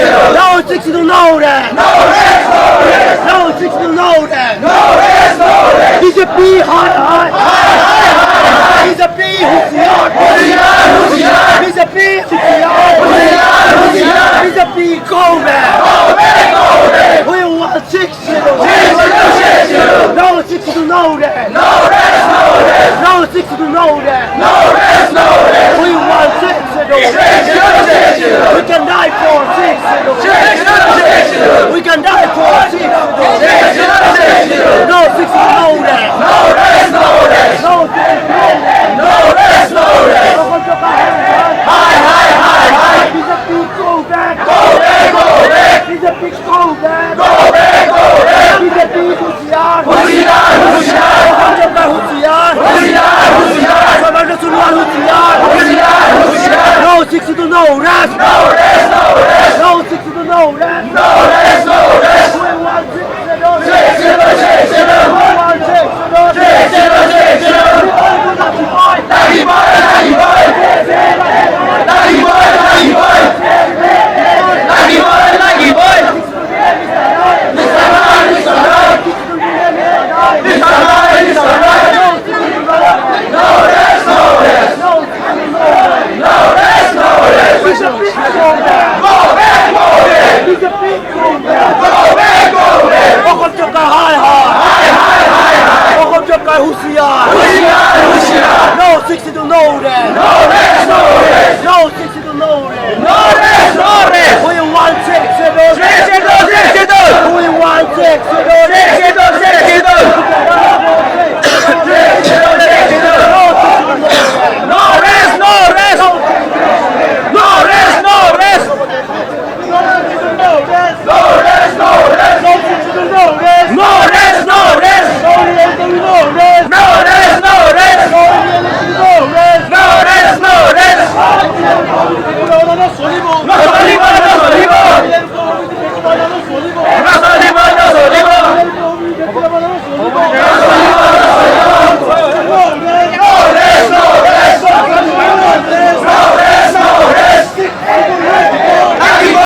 No 60 to know that. No 60 to know that. He's a bee high. He's a bee hoosier. He's a bee hoosier. He's a bee go man. We want 60. No 60 to know that. No 60 to know that. We want 60. We can die for 60. We can die for 60. No 60 to know that. No 60 to know that. He's a big go back. He's a big go back. He's a big hoosier. No 60 to know that. No 60 to know that. We want 60 to know that. No 60 to know that.